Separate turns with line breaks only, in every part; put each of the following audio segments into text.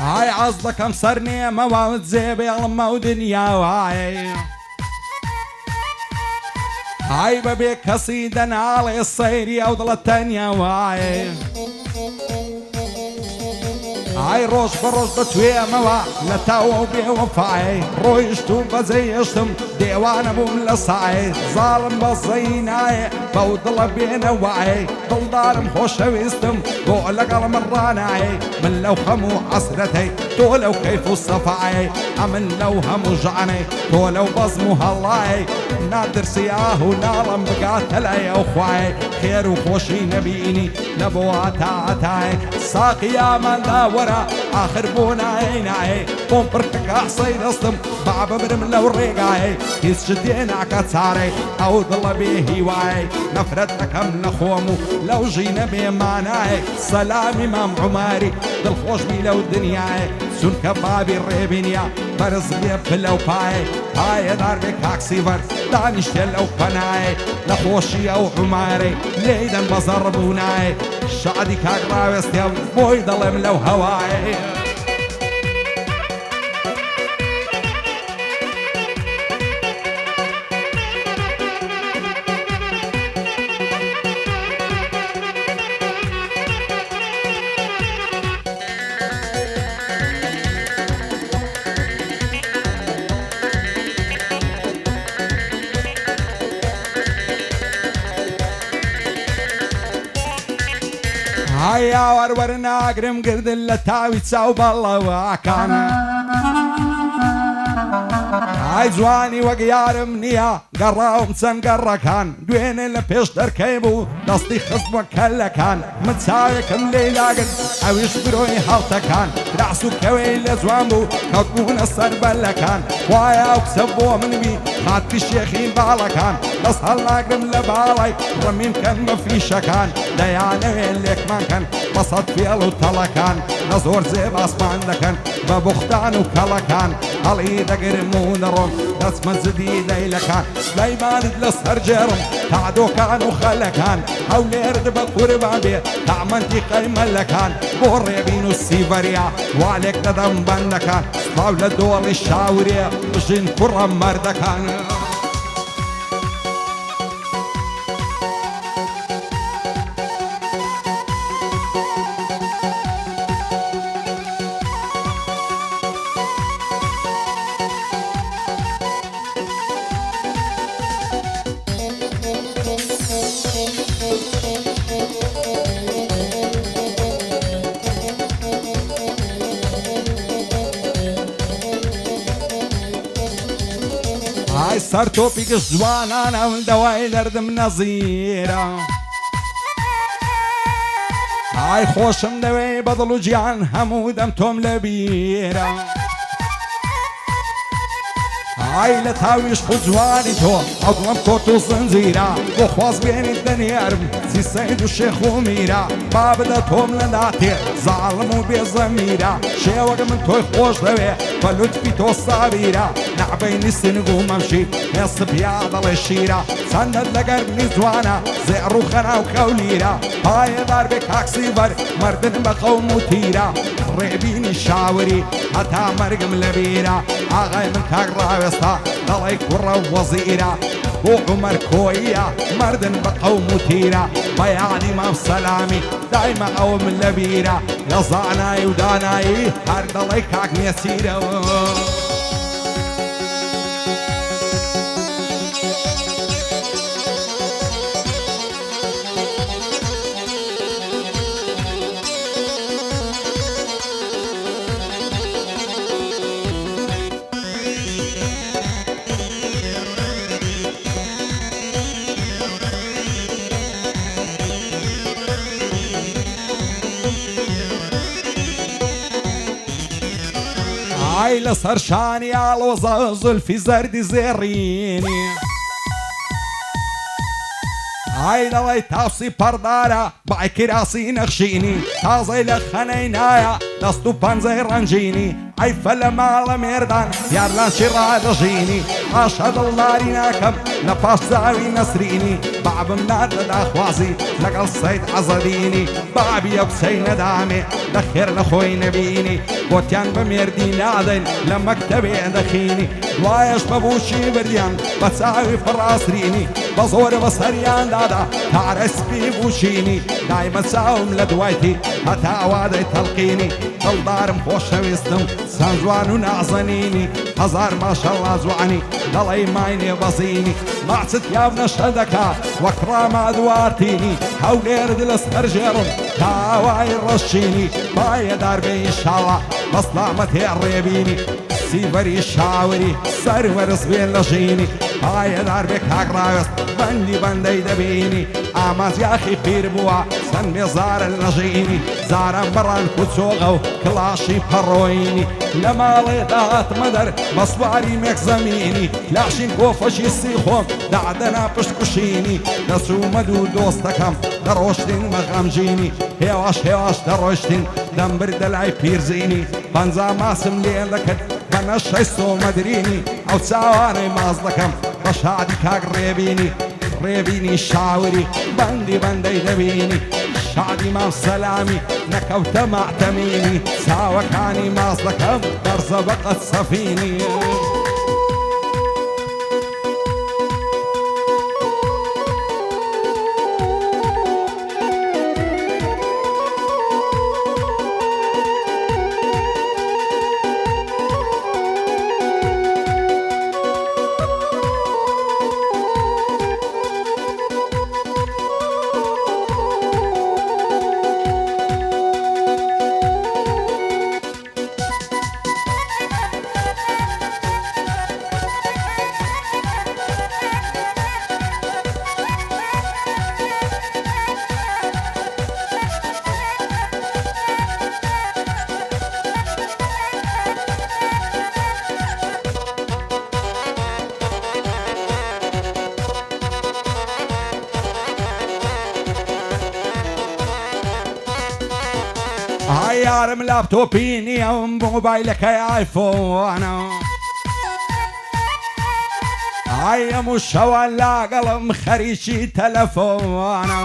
هاي عزدكم سرني مواد زيبي علما ودنيا وهاي هاي ببيك قصيدة على الصيري أو ضلتانيا وهاي هاي روش بروش بتوي موا نتاو بوفاي رويشتو بزيشتم ديوان ابو ملصاي ظالم بزيناي بوضل بينا واي ضلدارم خوش ويستم بقولك على مراناي من لو خمو عسرتي تولو كيف الصفاي امن لو همو جعني تولو بزمو هلاي نادر سياه ونالم بقاتل يا اخواي خير وخوشي نبيني نبواتا عتاي ساقيا من داورا آخر بوناي ناي بوم بركك أحصي نصدم بابا برم لو ريقاي كيس شدين عكتاري أو ضل بيه واي نفرتك هم نخومو لو جينا بيماناي سلامي مام عماري دل خوش بي لو دنياي سون كبابي الريبينيا برز بيب لو باي هاي دار بك عكسيفر دانش لو بناي لخوشي أو عماري ليدن بزربوناي شعدي كاقرا وستيم بوي ضلم لو هواي هيا ورورنا قرم قرد اللتاوي تساو بالله واكانا هاي زواني وقيار منيا قراهم سن قرا كان دوين اللي بيشتر كيبو دستي خصبك كلا كان متسايكم ليلاقن او يشبروي حالتا كان رعسو كوي لزوانبو كاكون السربلا كان وايا وكسبو من بي خاتي الشيخين بالا كان بس هلا قرم لبالاي رميم كان ما في شكان ديانا الليك مان كان بسط فيلو تلا كان نزور زيب اسمان دكان ببختان وكلا كان هالي دقرمون رون دس من زديد لكان سليمان دلسهر جرم تعدو كان وخلا كان حولي ارد بقربان بي تعمنتي قيمة لكان بوري بينو السيفريا وعليك ندم بندكان طاولة دول الشاورية وجين كرم مردكان هاي صار توبيك الزوان انا والدواي لردم نظيرة هاي خوشم دوي بضلو جيان همودم توم لبيرة هاي لتاويش خجواني تو عظلم كوتو زنزيرة وخواز بين الدنيا ارم سي سيد والشيخ وميرة بابدا توم لناتي ظالمو بزميرة شيوك من توي خوش دوي فلطفي تو الصابيرة نعبين السنقو ممشي يصب يا ضل الشيرة سند لقرني زوانا زعرو خنا وكوليرة هاي ضربك عكسيبر مردن بقوم وتيرة ريبين الشاوري حتى مرقم لبيرة اغاي من كاقرا وسطا ضلي كرة وزيرة وعمر كوية مردن بقوم وتيرة بيعني ما بسلامي دايما قوم لبيرة يصعناي وداناي هر ضلي كاك ميسيرة هاي لسرشاني على وزازل في زرد زيريني هاي لوي تافسي بردارة بايكي راسي نخشيني تازي لخنينايا دستو بانزي رنجيني هاي فلما على ميردان يارلان شرا رجيني اشهد الله ريناكم لباش زاوي نسريني باب مناد لداخوازي لقل صيد عزديني بابي يبسي ندامي لخير لخوي نبيني بۆتیان بە مێردی نادەین لە مەکتەبێ دەخینی دوایەش بەبووشی بردیان بە چاوی پڕاسترینی بە زۆرە بە سەریان دادا تارەسپی بوشینی دایمە چاوم لە دوایتی هەتا وادەی تەڵقینی دڵدارم خۆشەویستم چەند جوان و نازەنینی هەزار ماشەڵڵا جوانی دەڵێی ماینێ بەزینی ماچت یاو نەشە دەکا وەک ڕاما دوارتینی هەولێرت لەسەر ژێڕم تاوای ڕەشینی پایەدار بێ ئینشاڵڵا بەسلامەت هێڕێبینی سیڤەری شاوری سەروەرز بێن لە ژینی پایەدار بێ کاگڕاوێست بەندی بەندەی دەبینی ئامازیاخی پیر بووە چەند مێزارن لە ژینی زاران بەڕان کوچۆغە و کڵاشی پەڕۆینی لە ماڵێدا هاتمە دەر بە سواری مێک زەمینی لاشین کۆفەشی سی خۆم دادەنا پشتکوشینی دەچوومە دوو دۆستەکەم دەڕۆشتین بە غەمژینی هێواش هێواش دەڕۆشتین دەمبردە لای پیرزینی پەنجا ماسم لێ دەکرد بە نەشەی سۆمەدرینی ئەو چاوانەی ماز دەکەم بە شادی کاک ڕێبینی ڕێبینی شاوری بەندی بەندەی دەبینی شادی مام سەلامی نەکەوتە ماتەمینی چاوەکانی ماز دەکەم بەرزە بەقەت سەفینی یارم لاپتۆپی نییەم بۆ مۆبایلەکەی ئایفۆنە هەموو شەوە لاگەڵم خەریکی تەلەفۆنە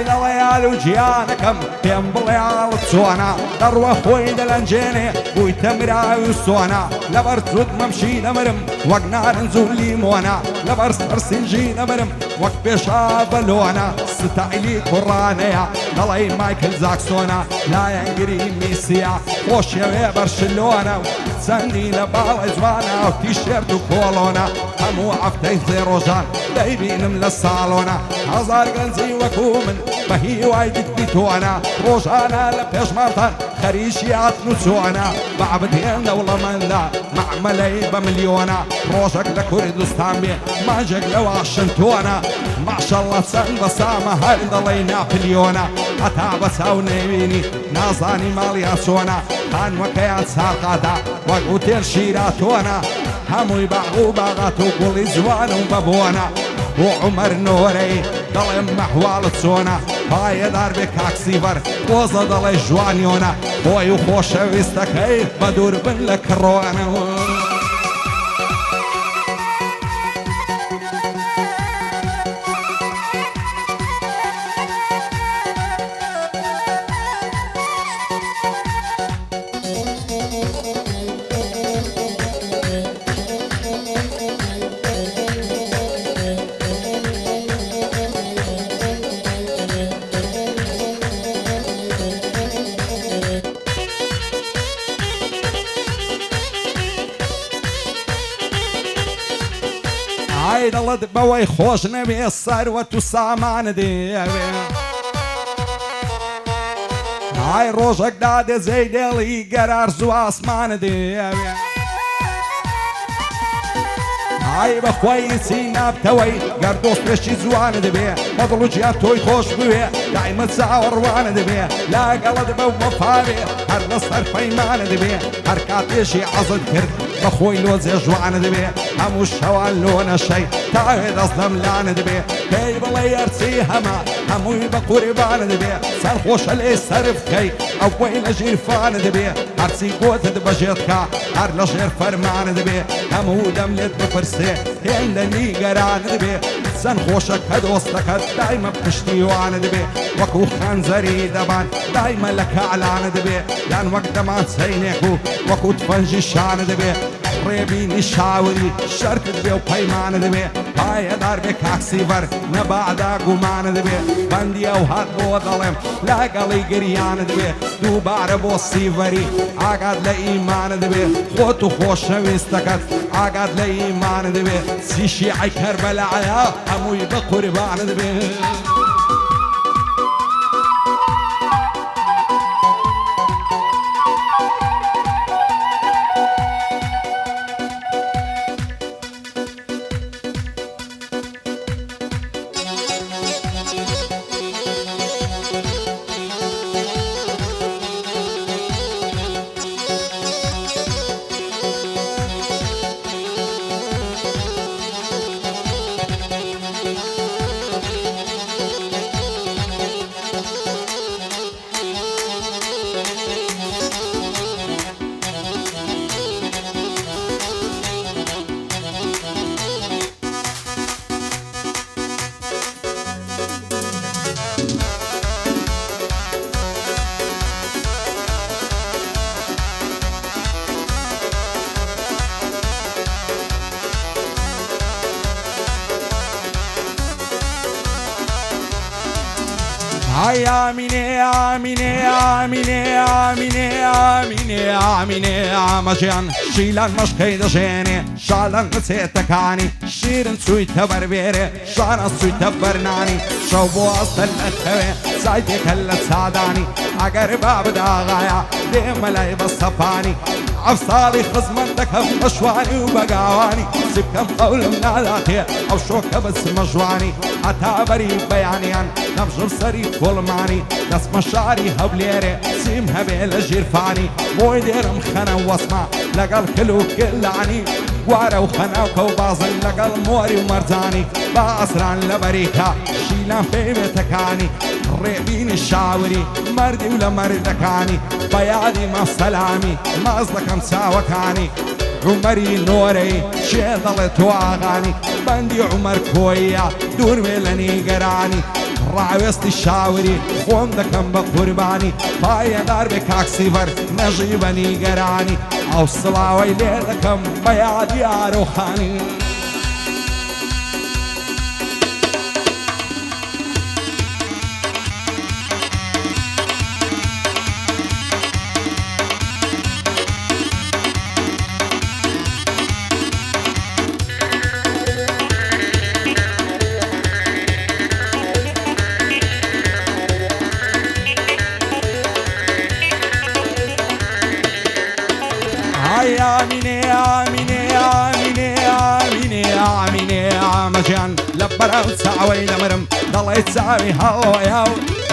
دەڵێ یال و گیانەکەم پێم بڵێ ئاڵت چۆنە دەڕوە خۆی دەلەنجێنێ بوویتە مراوی و سۆنە لەبەر جوت مەمشی دەمرم وەک نارنج و لیمۆنە لەبەر سەرسینجی دەمرم وەک پێشا بەلۆنە ستایلی کوڕانەیە دەڵێ مایکل جاکسۆنە لایەنگری میسیە خۆشیەوێ بەرشلۆنە و چەندی لە باڵی جوانە و تیشێرت و کۆڵۆنە هەموو هەفتەی سێ ڕۆژان دەیبینم لە ساڵۆنە هەزار گەنجی وەکو من بە هیوای دیتنی تۆنە ڕۆژانە لە پێشمانتان خەریکی هاتن و چۆنە بەعبد هێن دەوڵەمەندە مەعمەلەی بە ملیۆنە ڕۆژێک لە کوردستان بێ ماجێک لە واشنتۆنە ماشەڵڵە چەند بەسامە هەر دەڵێ ناپلیۆنە هەتا بە چاو نەیبینی نازانی ماڵیا چۆنە خانوەکەیان چاقادا وەک ئوتێل شیراتۆنە هەمووی باغ و باغات و گوڵی جوان و بەبۆنە بۆ عومەر نۆرەی دەڵێم مەحواڵت چۆنە پایەدار بێ کاکسیڤەر پۆزە دەڵێ ژوانیۆنە خۆی و خۆشەویستەکەی بە دوور بن لە کڕۆنەوە دەڵت بەوەی خۆش نەبێ سەروەت و سامانە دێوێ ڕۆژێکدا دەجێی دێڵی گەرارز و ئاسمانە دێوێ بەخوای چی نابتەوەی گەردۆست پێشی جوانە دەبێ بەدڵ و گیان تۆی خۆش بوێ دایمە چاوەڕوانە دەبێ لاگەڵت بەو وەفاوێ هەر لەسەر پەیمانە دەبێ هەر کاتێشی عەزت کرد بەخۆی لۆجێ ژوانە دەبێ هەموو شەوان لۆ نەشەی تاوێ دەست لەم لانە دەبێ پێی بڵێ یەرچی هەما هەمووی بە قوربانە دەبێ سەرخۆشە لێ سەرف بکەی ئەوەی لە ژیرفانە دەبێ هەرچی گۆتت بەژێتکە هەر لە ژێر فەرمانە دەبێ هەموو دەم لێت بپرسێ هێندە نیگەرانە دەبێ سنخوشك هدوستك دايما بتشتي وانا دبي وكو خنزري دبان دايما لك اعلان دبي لان وقت ما تسينيكو وكو تفنجي شان دبي ريبيني شاوري شرط دبي وبيمان دبي هاي دار بكاكسيفر نبعدا قمان دبي بندي او هات بو ظلم لا قلي قريان دبي دوباره بو سيفري عقد لإيمان دبي خوتو خوش نويستكت عقد لإيمان دبي سيشي عي كربلاء هموي بقربان دبي آمینه آمینه آمینه آمینه آمینه آمینه آمجان شیلان مشکی دشینه شالان نسیتکانی شیرن سوی تبربیره شانا سوی تبرنانی شو بواست الاتوه سایتی کلت سادانی اگر باب داغایا دیم لای بصفانی عفصالي خزمتك مشواني وبقاواني سيبكم قول مناداتي او شوكة بس مجواني عتابري بيانيان نمجر سري كل ماني دس مشاري هبليري سيمها بيلا جيرفاني موي ديرم خنا واسمع لقل كلو كلاني وارا وخنا وكوبازن لقل موري ومرزاني باسران لبريكا شيلان بيمتكاني ريبيني الشاوري مردي ولا مردكاني بيادي ما سلامي ما أصدقم ساوكاني عمري نوري شي ظلت واغاني بندي عمر كويا دور ميلاني قراني راويستي الشاوري خوندكم بقرباني بايا دار بكاكسيفر نجيبني قراني او الصلاوي ليلكم بيادي يا روحاني آمينة آمينة آمينة آمينة آمينة آمجان لبراو تساوي دمرم ضل يتساوي هوايا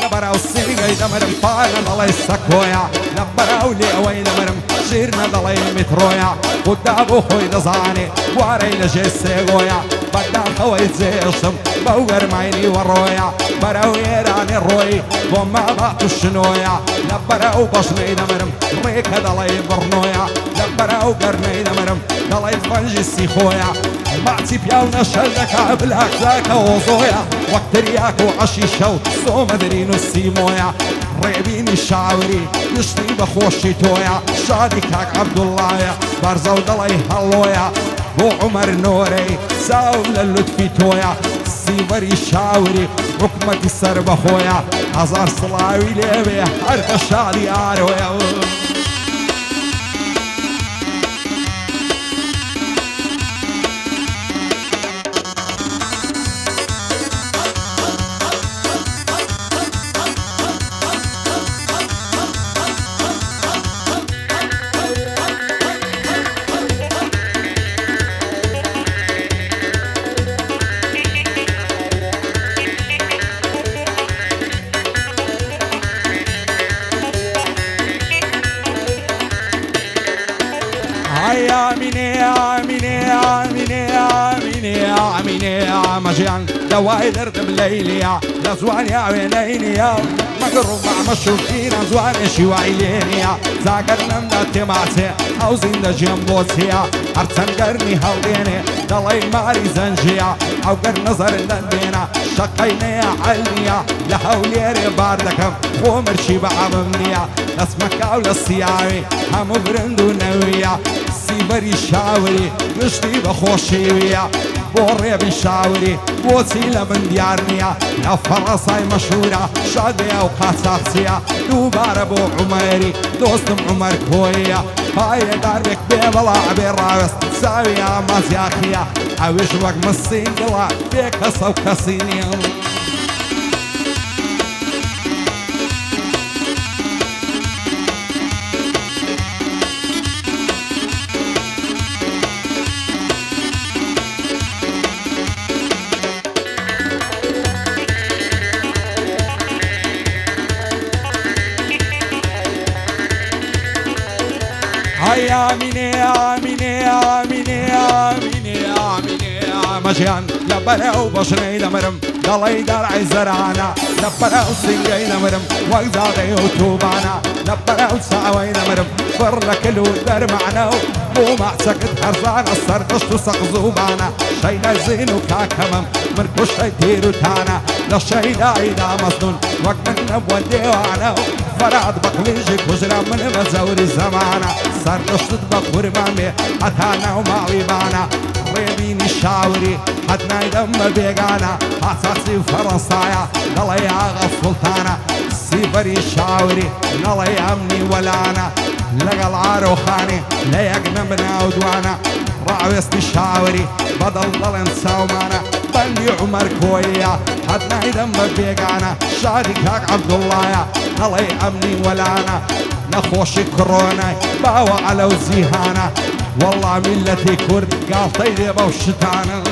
لبراو السيني دمرم فانا ضل يسكويا لبراو ليوي دمرم شيرنا ضل يمترويا قدابو خوي دزاني واري لجيسي غويا بدنا خوي زيشم بوغر مايني ورويا براو يراني الروي وما باتو الشنويا لبراو بشني دمرم ريكا ضل يبرنويا لبراو قرني دمرم ضل يتفنجي السيخويا معتي بياونا شلك بلاك ذاك وزويا وقت رياك وعشيشو سو مدرينو السيمويا ريبيني الشاوري يشتي بخوشي تويا شادي كاك عبد الله برزو ضلي هلويا بو عمر نوري ساو للطفي تويا سيفري الشاوري حكمتي سر بخويا هزار صلاوي ليبي حرق شادي آرويا مجيان دواي درد بليليا لزوان يا وينيني يا بقرب مع مشروكين زوان شوائلينيا زاقرنا مداتي معسي او زين جيم بوسيا ارتن قرني هوليني دلي ماري زنجيا او قر نظر لندينا شقينا يا علميا لهوليري باردكم ومرشي بعممنيا اسمك او للسياوي هم برندو نويا سيبري شاوري مشتي بخوشيويا بوري بشاوري وسيلة من ديارنيا يا فرصاي مشهورة شادية وقاساقسية دوبار ابو عميري دوستم عمر كوية هاي داربك بيبلا براوس ساوية مزياخية عوش وق مصين قلا بيك صوك كسينيا آميني آميني آميني آميني آميني مجيان لبنا وبشري لمرم ضلي درعي زرعنا لبنا وسنجي لمرم وقزادي وتوبانا لبنا وساوي لمرم فرك الودر معنا وما سكت حرزان السردش وسق زوبانا شينا زين وكاكمم من كل شي تيرو تانا لشينا إذا مصنون وقت من نبودي وعنا فراد بقليجي كجرا من مزوري زمانا سردش تطبق ورمامي حتانا وماوي بانا ريبيني شاوري حدنا يدم بيقانا حساسي فرنسايا نلا يا غفلتانا سيبري شاوري نلا يا امني ولانا لقى العاروخاني لا يقنبنا ودوانا راويستي شاوري بدل ضلن ساومانا بندي عمر كويا حدنا يدم بيقانا شادي كاك عبد الله يا نلا يا امني ولانا نخوشي كورونا باوا على وزيهانا والله ملتي كرد قال طيبة وشتانا